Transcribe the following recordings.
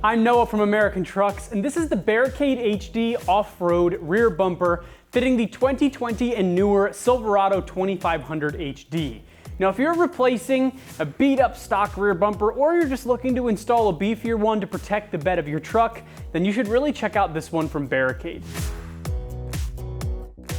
I'm Noah from American Trucks, and this is the Barricade HD off-road rear bumper fitting the 2020 and newer Silverado 2500 HD. Now, if you're replacing a beat-up stock rear bumper, or you're just looking to install a beefier one to protect the bed of your truck, then you should really check out this one from Barricade.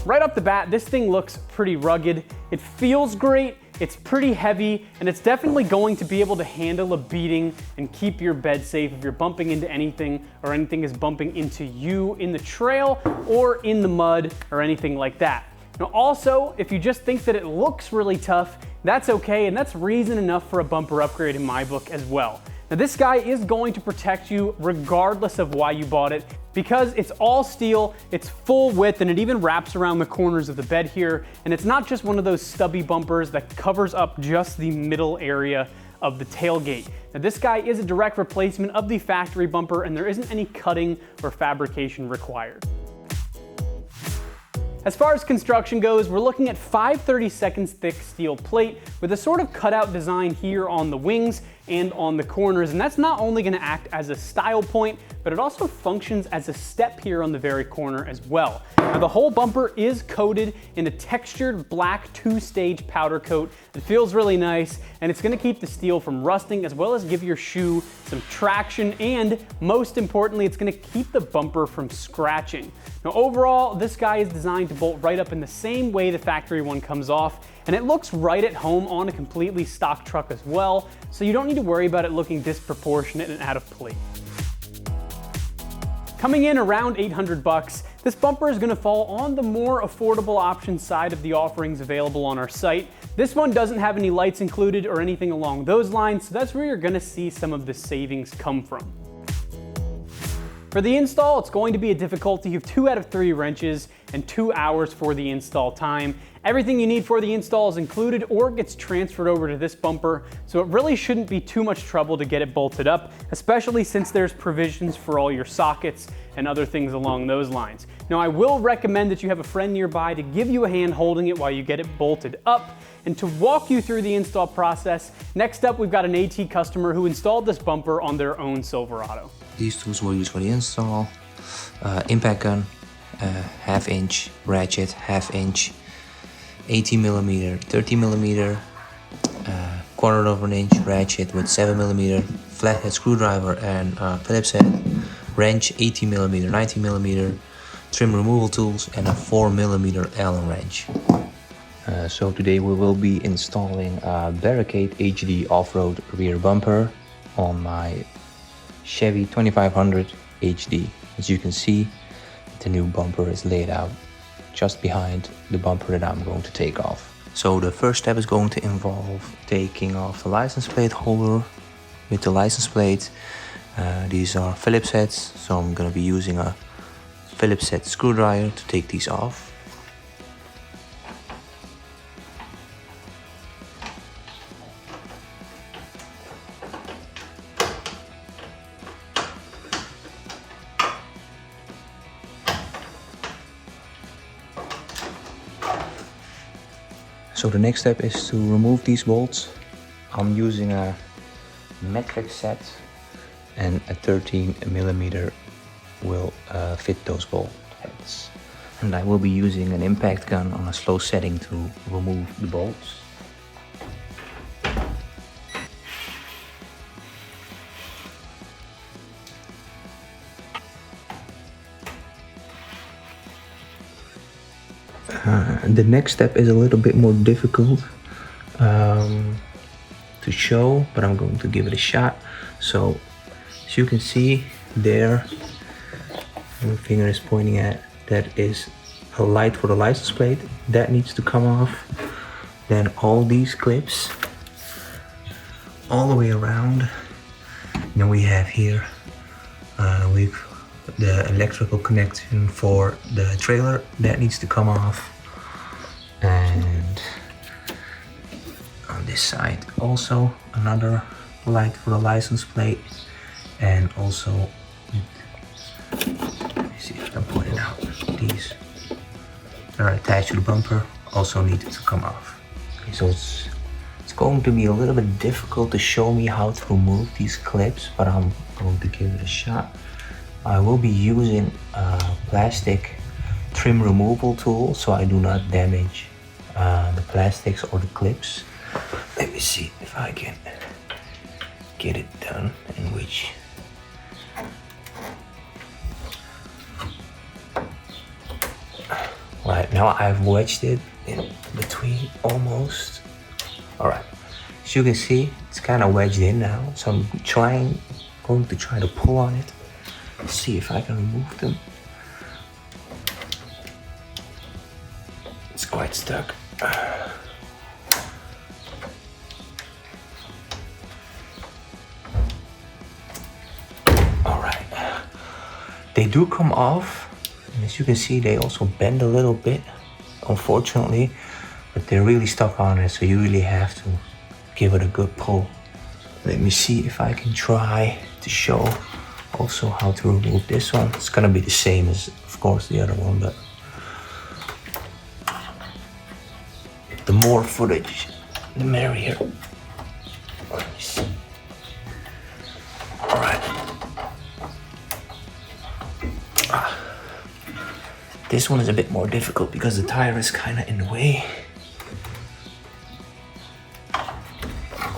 Right off the bat, this thing looks pretty rugged. It feels great, it's pretty heavy, and it's definitely going to be able to handle a beating and keep your bed safe if you're bumping into anything or anything is bumping into you in the trail or in the mud or anything like that. Now also, if you just think that it looks really tough, that's okay, and that's reason enough for a bumper upgrade in my book as well. Now this guy is going to protect you regardless of why you bought it, because it's all steel, it's full width, and it even wraps around the corners of the bed here, and it's not just one of those stubby bumpers that covers up just the middle area of the tailgate. Now this guy is a direct replacement of the factory bumper, and there isn't any cutting or fabrication required. As far as construction goes, we're looking at 5/32 thick steel plate with a sort of cutout design here on the wings and on the corners, and that's not only going to act as a style point, but it also functions as a step here on the very corner as well. Now the whole bumper is coated in a textured black 2-stage powder coat. It feels really nice, and it's going to keep the steel from rusting as well as give your shoe some traction, and most importantly, it's going to keep the bumper from scratching. Now overall, this guy is designed to bolt right up in the same way the factory one comes off, and it looks right at home on a completely stock truck as well, so you don't need to worry about it looking disproportionate and out of place. Coming in around $800, this bumper is going to fall on the more affordable option side of the offerings available on our site. This one doesn't have any lights included or anything along those lines, so that's where you're going to see some of the savings come from. For the install, it's going to be a difficulty of 2 out of 3 wrenches and 2 hours for the install time. Everything you need for the install is included or gets transferred over to this bumper, so it really shouldn't be too much trouble to get it bolted up, especially since there's provisions for all your sockets and other things along those lines. Now, I will recommend that you have a friend nearby to give you a hand holding it while you get it bolted up. And to walk you through the install process, next up we've got an AT customer who installed this bumper on their own Silverado. These tools were used for the install: impact gun, 1/2 inch ratchet, 1/2 inch, 18mm, 30mm, 1/4 inch ratchet with 7mm, flathead screwdriver and Phillips head, wrench 18mm, 19mm, trim removal tools, and a 4mm Allen wrench. So today we will be installing a Barricade HD off-road rear bumper on my Chevy 2500 HD. As you can see, the new bumper is laid out just behind the bumper that I'm going to take off. So the first step is going to involve taking off the license plate holder with the license plate. These are Phillips heads, so I'm going to be using a Phillips head screwdriver to take these off. So the next step is to remove these bolts. I'm using a metric set, and a 13mm will fit those bolt heads. And I will be using an impact gun on a slow setting to remove the bolts. The next step is a little bit more difficult to show, but I'm going to give it a shot. So as you can see there, my finger is pointing at, that is a light for the license plate. That needs to come off. Then all these clips all the way around. And then we have here with the electrical connection for the trailer. That needs to come off. And on this side also another light for the license plate, and also, let me see if I can point it out, these that are attached to the bumper also need to come off. Okay, so it's It's going to be a little bit difficult to show me how to remove these clips, but I'm going to give it a shot. I will be using a plastic trim removal tool so I do not damage the plastics or the clips. Let me see if I can get it done in which. Right, now I've wedged it in between almost. Alright, as you can see, it's kind of wedged in now, so I'm going to try to pull on it, see if I can remove them. It's quite stuck. Alright, they do come off, and as you can see, they also bend a little bit, unfortunately. But they're really stuck on it, so you really have to give it a good pull. Let me see if I can try to show also how to remove this one. It's gonna be the same as, of course, the other one, but the more footage, the merrier. Let me see. All right. This one is a bit more difficult because the tire is kind of in the way.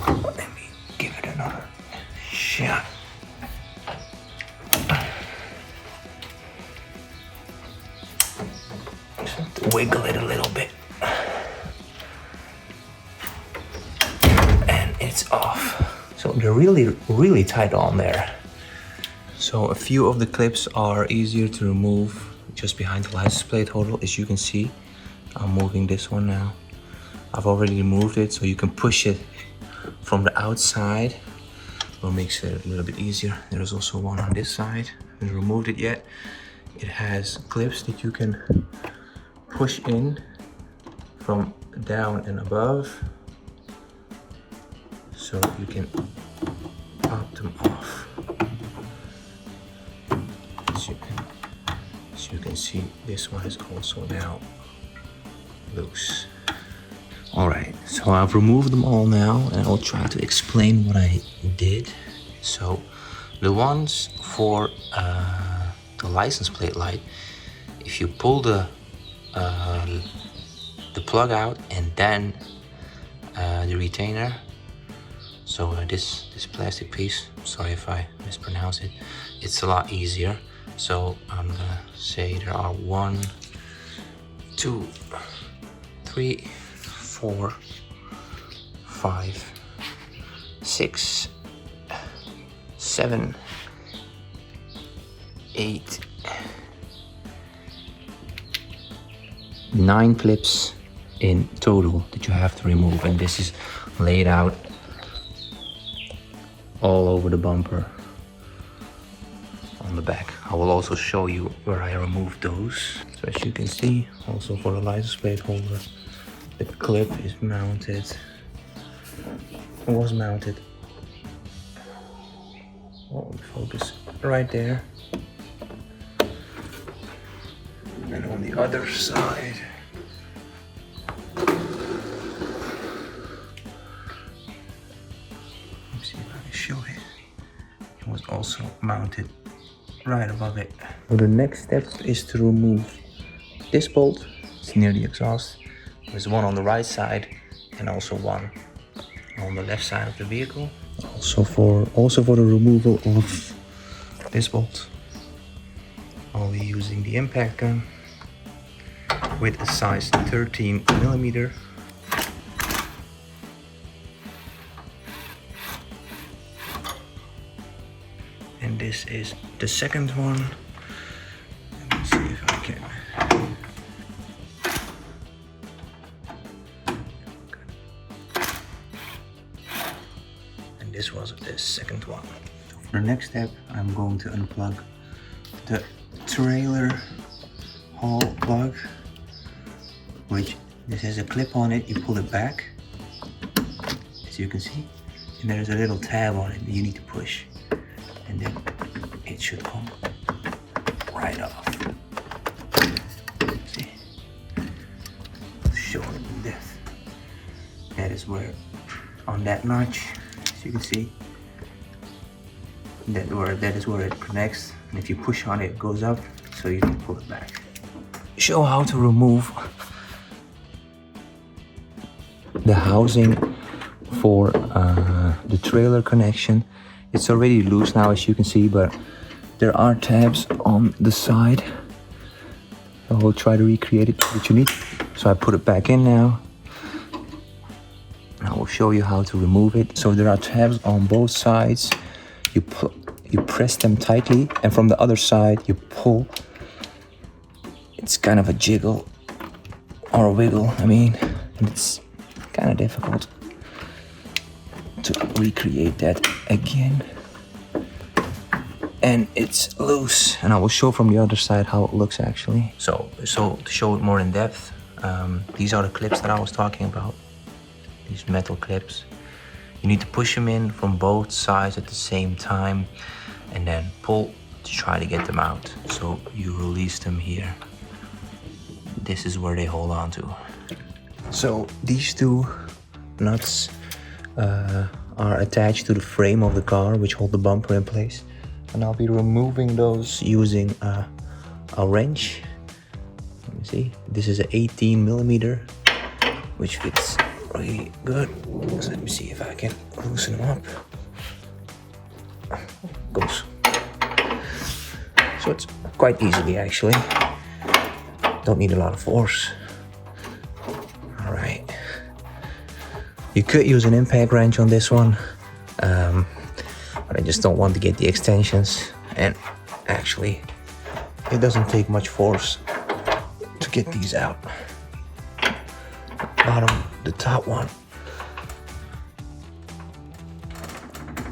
Let me give it another shot. Just have to wiggle it a little bit. And it's off. So they're really tight on there. So a few of the clips are easier to remove just behind the license plate holder. As you can see, I'm moving this one now. I've already removed it, so you can push it from the outside, what makes it a little bit easier. There's also one on this side. I haven't removed it yet. It has clips that you can push in from down and above, so you can pop them off. As you can see, this one is also now loose. All right, so I've removed them all now, and I'll try to explain what I did. So the ones for the license plate light, if you pull the plug out and then the retainer, so this plastic piece, sorry if I mispronounce it, it's a lot easier. So I'm gonna say there are 1, 2, 3, 4, 5, 6, 7, 8, 9 clips in total that you have to remove, and this is laid out all over the bumper on the back. I will also show you where I removed those. So as you can see, also for the license plate holder, the clip is mounted, was mounted, focus, right there. And on the other side, let's see if I can show it. It was also mounted right above it. So the next step is to remove this bolt. It's near the exhaust. There's one on the right side and also one on the left side of the vehicle. Also for the removal of this bolt, I'll be using the impact gun with a size 13 millimeter. And this is the second one. Let me see if I can. And this was the second one. For the next step, I'm going to unplug the trailer haul plug, which this has a clip on it. You pull it back, as you can see, and there's a little tab on it that you need to push, and then it should come right off. See, show it in depth. That is where on that notch, as you can see. That is where it connects, and if you push on it, it goes up, so you can pull it back. Show how to remove the housing for the trailer connection. It's already loose now, as you can see, but there are tabs on the side. I will try to recreate it what you need. So I put it back in now. I will show you how to remove it. So there are tabs on both sides. You press them tightly, and from the other side you pull. It's kind of a jiggle or a wiggle, I mean, and it's kind of difficult to recreate that again. And it's loose, and I will show from the other side how it looks actually. So to show it more in depth, these are the clips that I was talking about. These metal clips. You need to push them in from both sides at the same time and then pull to try to get them out. So you release them here. This is where they hold on to. So these two nuts are attached to the frame of the car, which hold the bumper in place. And I'll be removing those using a wrench. Let me see. This is an 18 millimeter, which fits really good. So let me see if I can loosen them up. Goes. So it's quite easily actually. Don't need a lot of force. All right. You could use an impact wrench on this one, but I just don't want to get the extensions. And actually, it doesn't take much force to get these out. The top one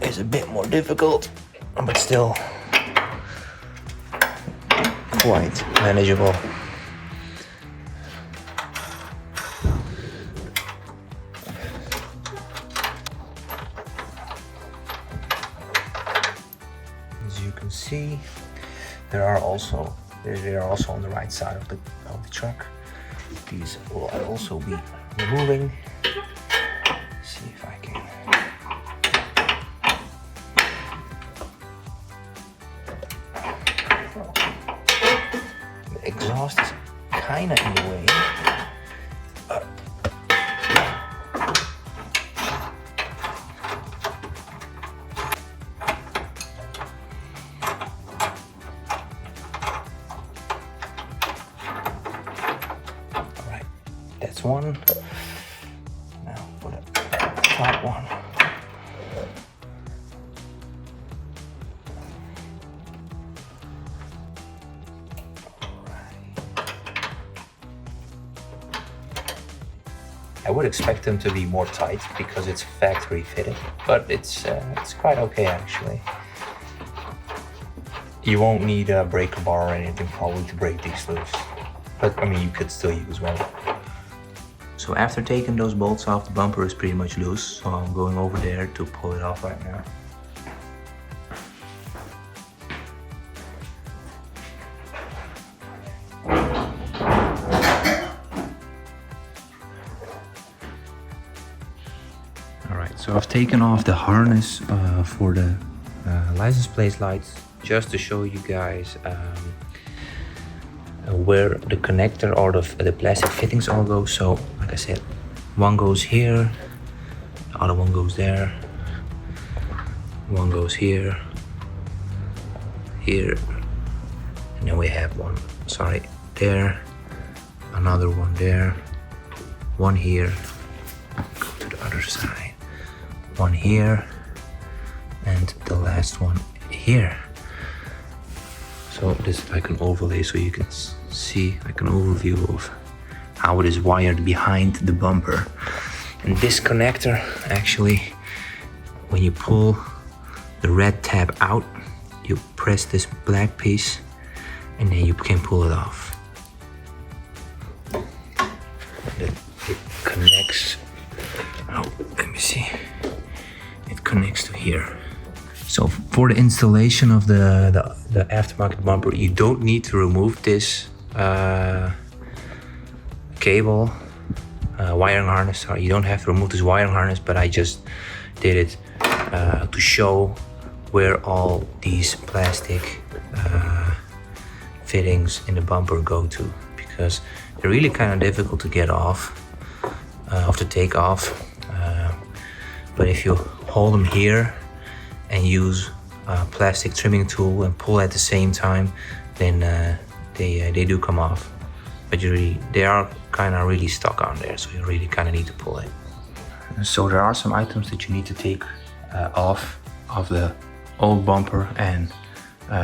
is a bit more difficult, but still quite manageable. As you can see, they are also on the right side of the truck. These will also be removing. See if I can. The exhaust is kind of in the way. That's one. Now for the top one. I would expect them to be more tight because it's factory fitted, but it's quite okay actually. You won't need a breaker bar or anything probably to break these loose, but I mean you could still use one. So after taking those bolts off, the bumper is pretty much loose, so I'm going over there to pull it off right now. Alright, so I've taken off the harness for the license plate lights just to show you guys where the connector or the plastic fittings all go. So like I said, one goes here, the other one goes there, one goes here, and then we have one, there, another one there, one here, go to the other side, one here, and the last one here. So this is like an overlay, so you can see like an overview of how it is wired behind the bumper. And this connector, actually, when you pull the red tab out, you press this black piece and then you can pull it off. It connects, let me see, it connects to here. So for the installation of the aftermarket bumper, you don't need to remove this cable. wiring harness. Sorry, you don't have to remove this wiring harness, but I just did it to show where all these plastic fittings in the bumper go to, because they're really kind of difficult to get off, to take off. But if you hold them here and use a plastic trimming tool and pull at the same time, then they do come off. But they are kind of really stuck on there, so you really kind of need to pull it. So there are some items that you need to take off of the old bumper and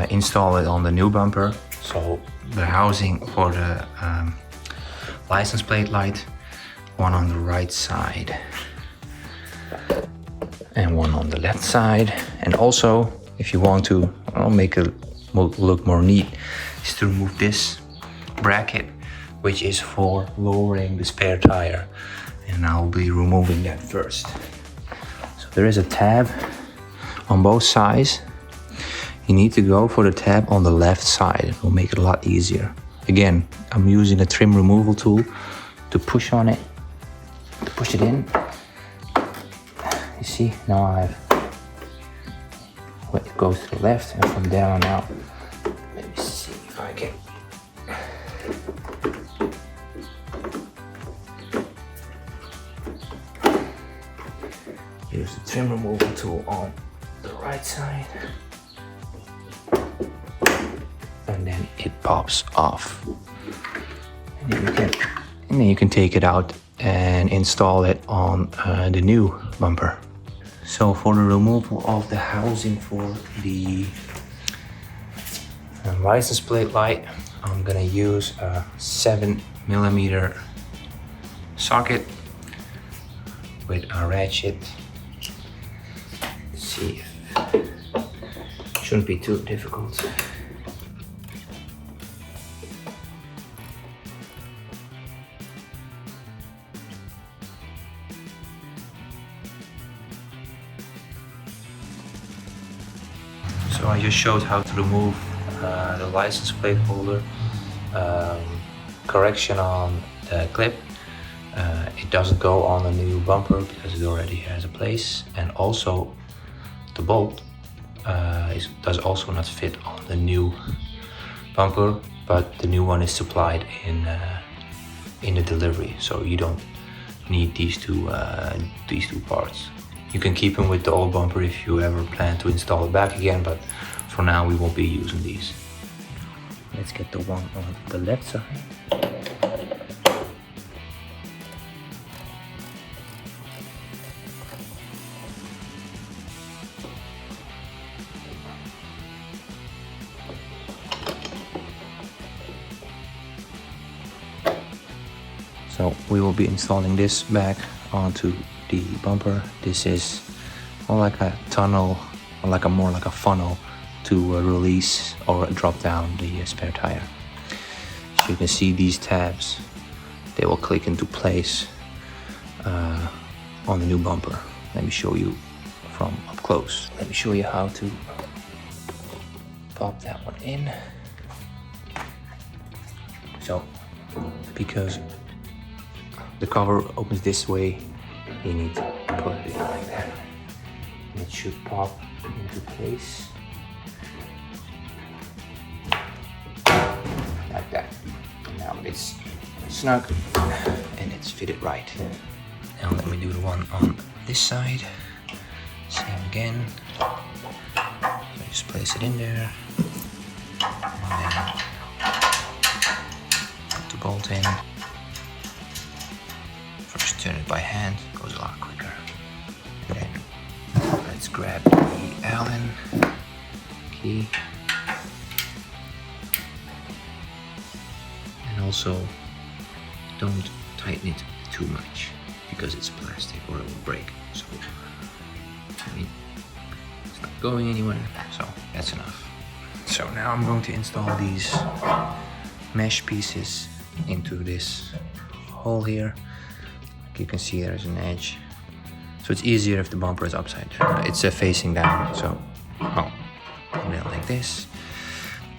install it on the new bumper. So the housing for the license plate light, one on the right side and one on the left side. And also, if you want to make it look more neat, is to remove this bracket, which is for lowering the spare tire, and I'll be removing that first. So there is a tab on both sides. You need to go for the tab on the left side. It will make it a lot easier. Again, I'm using a trim removal tool to push on it, to push it in. You see, now it goes to the left, and from there on out, let me see if I can. Use the trim removal tool on the right side, and then it pops off. And then you can take it out and install it on the new bumper. So for the removal of the housing for the license plate light, I'm gonna use a 7mm socket with a ratchet. Let's see, shouldn't be too difficult. So I just showed how to remove the license plate holder. Correction on the clip. It doesn't go on the new bumper because it already has a place, and also the bolt does also not fit on the new bumper, but the new one is supplied in the delivery, so you don't need these two parts. You can keep them with the old bumper if you ever plan to install it back again, but for now we won't be using these. Let's get the one on the left side. So we will be installing this back onto the bumper. This is more like a tunnel, or more like a funnel to release or drop down the spare tire. So you can see these tabs, they will click into place on the new bumper. Let me show you from up close. Let me show you how to pop that one in. So, because the cover opens this way, you need to put it in like that. And it should pop into place. Like that. Now it's snug and it's fitted right. Now let me do the one on this side. Same again. So just place it in there. And then put the bolt in. First turn it by hand, goes a lot quicker. And then let's grab the Allen key. And also don't tighten it too much because it's plastic or it will break. So I mean, it's not going anywhere, so that's enough. So now I'm going to install these mesh pieces into this hole here. You can see there's an edge, so it's easier if the bumper is upside down. It's facing down, so I'll put it like this.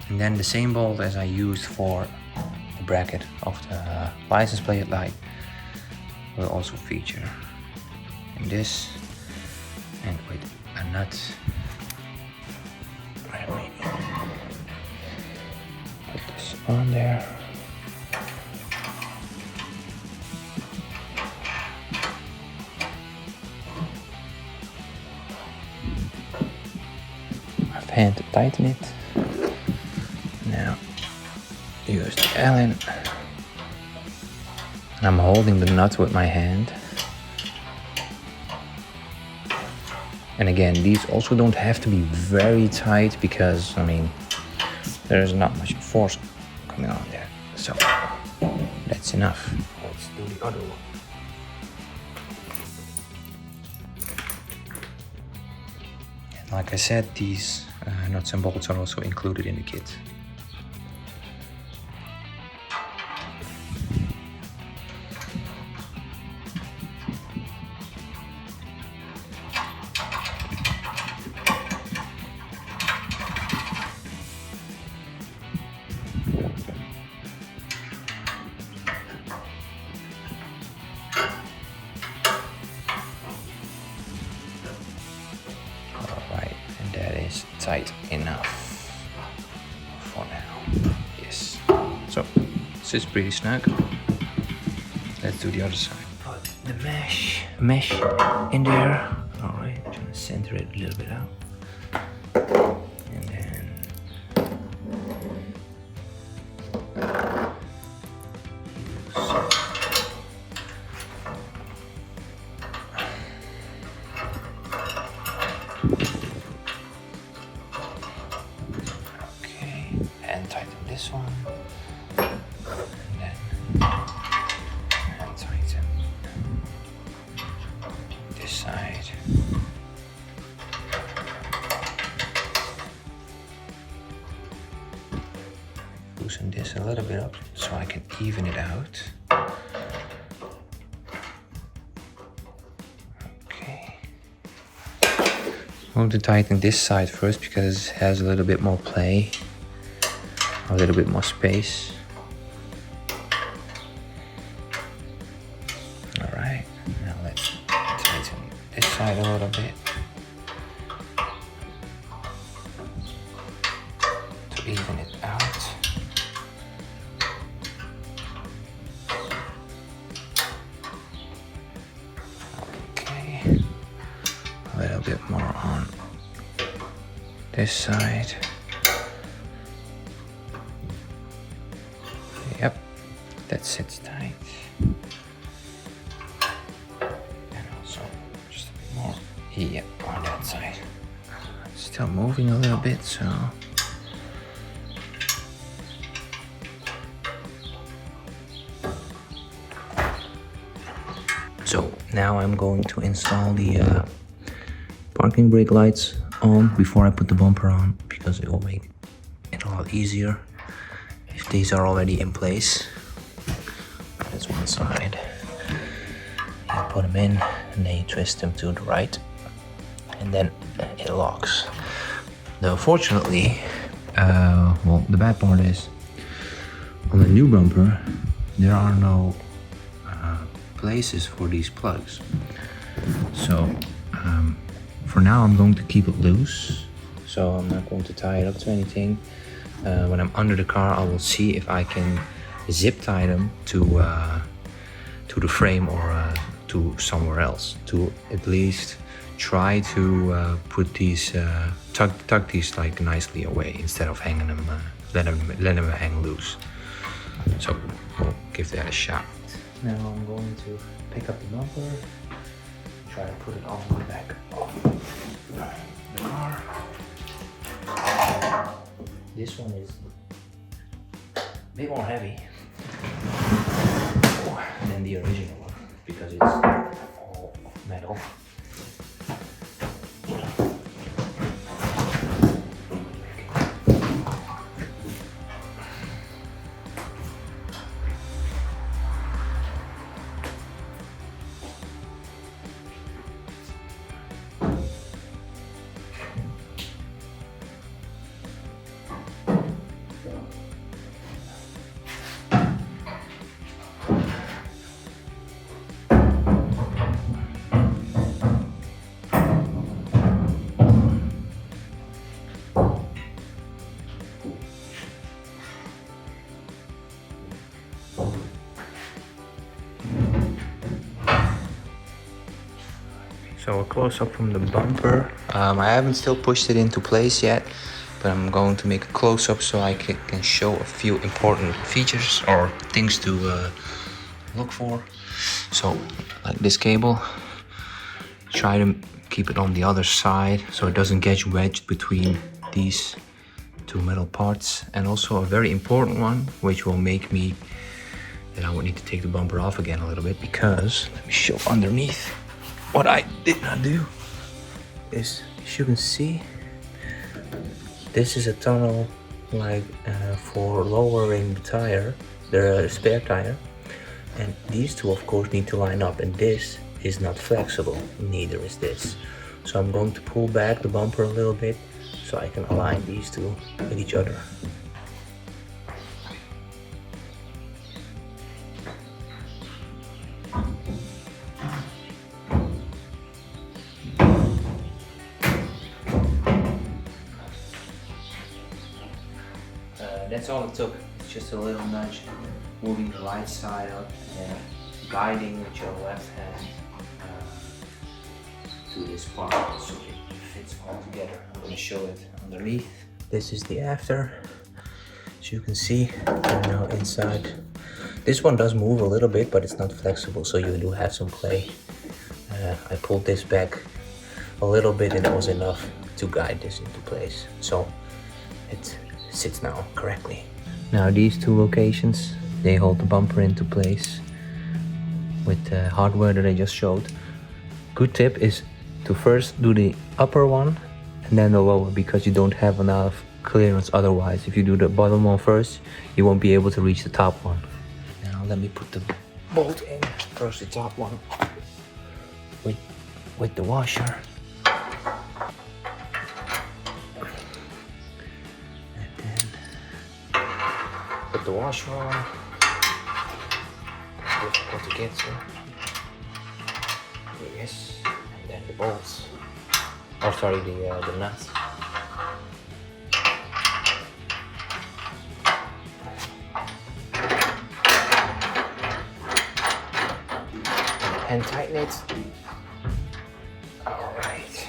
And then the same bolt as I used for the bracket of the license plate light, will also feature in this, and with a nut. Put this on there. I've hand to tighten it. Now use the Allen. I'm holding the nut with my hand. And again, these also don't have to be very tight because, I mean, there's not much force coming on there. So that's enough. Let's do the other one. And like I said, these nuts and bolts are also included in the kit. Tight enough for now. Yes. So this is pretty snug. Let's do the other side. Put the mesh in there. All right. Trying to center it a little bit out, and then and tighten this one, and then and tighten this side. Loosen this a little bit up so I can even it out. Okay. I'm going to tighten this side first because it has a little bit more play. A little bit more space. All right, now let's tighten this side a little bit to even it out. Okay, a little bit more on this side. Yep, that sits tight. And also just a bit more, yep, on that side. Still moving a little bit, so. So now I'm going to install the parking brake lights on before I put the bumper on, because it will make it a lot easier if these are already in place. That's one side. You put them in and then you twist them to the right, and then it locks. Now, fortunately, well, the bad part is on the new bumper there are no places for these plugs. So for now I'm going to keep it loose, so I'm not going to tie it up to anything. When I'm under the car, I will see if I can zip tie them to the frame or to somewhere else, to at least try to put these tuck these like nicely away instead of hanging them, let them hang loose. So we'll give that a shot. Now I'm going to pick up the bumper, try to put it all the way back off the car. This one is a bit more heavy than the original one because it's all metal. So a close-up from the bumper. I haven't still pushed it into place yet, but I'm going to make a close-up so I can show a few important features or things to look for. So, like this cable, try to keep it on the other side so it doesn't get wedged between these two metal parts. And also a very important one, which will make me that I would need to take the bumper off again a little bit, because let me show underneath. What I did not do is, as you can see, this is a tunnel like for lowering the tire, the spare tire, and these two of course need to line up, and this is not flexible, neither is this. So I'm going to pull back the bumper a little bit so I can align these two with each other. That's all it took. It's just a little nudge, moving the right side up and guiding with your left hand to this part so it fits all together. I'm going to show it underneath. This is the after. As you can see, now inside. This one does move a little bit, but it's not flexible, so you do have some play. I pulled this back a little bit and it was enough to guide this into place. So it sits now correctly. Now these two locations, they hold the bumper into place with the hardware that I just showed. Good tip is to first do the upper one and then the lower, because you don't have enough clearance otherwise. If you do the bottom one first, you won't be able to reach the top one. Now let me put the bolt in. First the top one with the washer. Put the washer on. Difficult to get to. Yes, and then the bolts. Oh, sorry, the nuts. And tighten it. All right.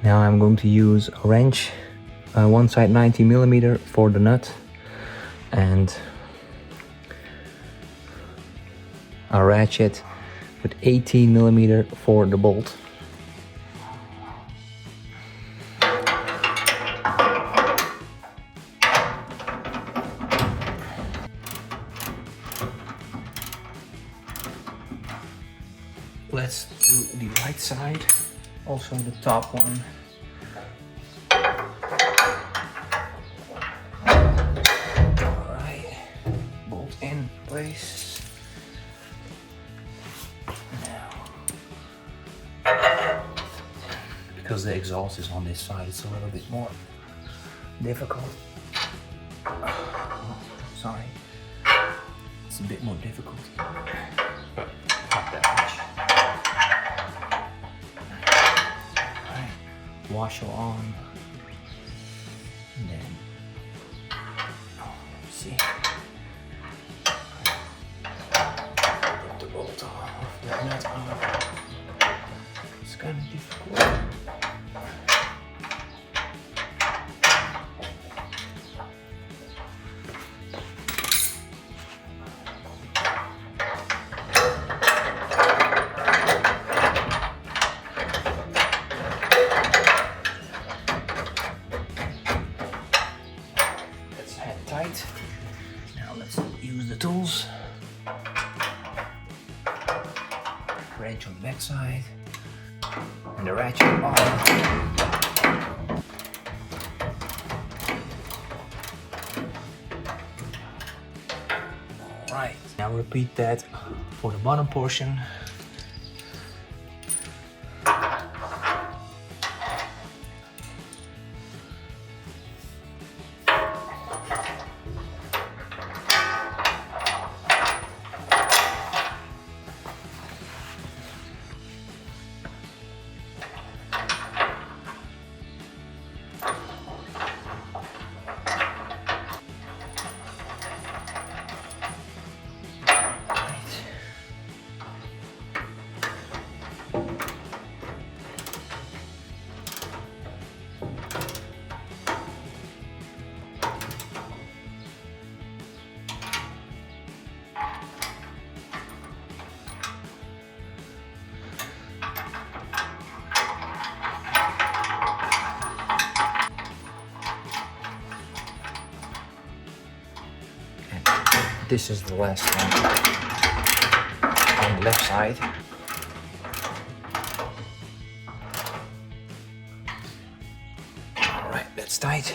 Now I'm going to use a wrench, one side 90mm for the nut, and a ratchet with 18mm for the bolt. Let's do the right side, also the top one. Alright, bolt in place. Now, because the exhaust is on this side, it's a little bit more difficult. Oh, sorry, it's a bit more difficult. Not that much. Washer on, and then see, put the bolt off, the nut off. It's kind of difficult. Tight. Now let's use the tools. Wrench on the back side and the ratchet on. Alright, now repeat that for the bottom portion. This is the last one on the left side. Alright, that's tight.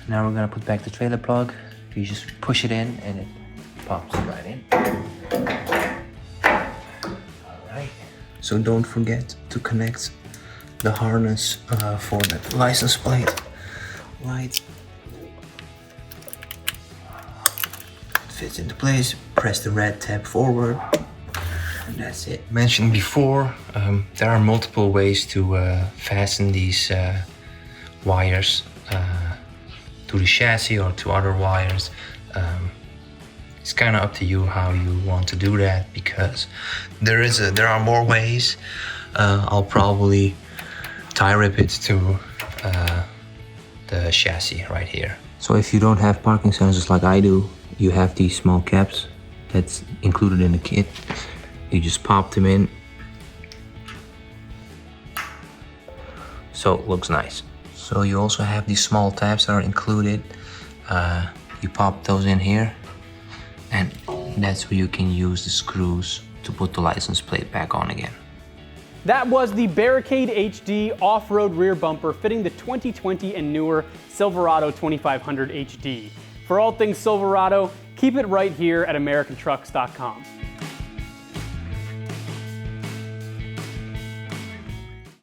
Now we're gonna put back the trailer plug. You just push it in and it pops right in. Alright. So don't forget to connect the harness for the license plate light. Fits into place, press the red tab forward, and that's it. Mentioned before, there are multiple ways to fasten these wires to the chassis or to other wires. It's kind of up to you how you want to do that, because there are more ways. I'll probably tie rip it to the chassis right here. So if you don't have parking sensors like I do, you have these small caps that's included in the kit. You just pop them in. So it looks nice. So you also have these small tabs that are included. You pop those in here, and that's where you can use the screws to put the license plate back on again. That was the Barricade HD off-road rear bumper fitting the 2020 and newer Silverado 2500 HD. For all things Silverado, keep it right here at AmericanTrucks.com.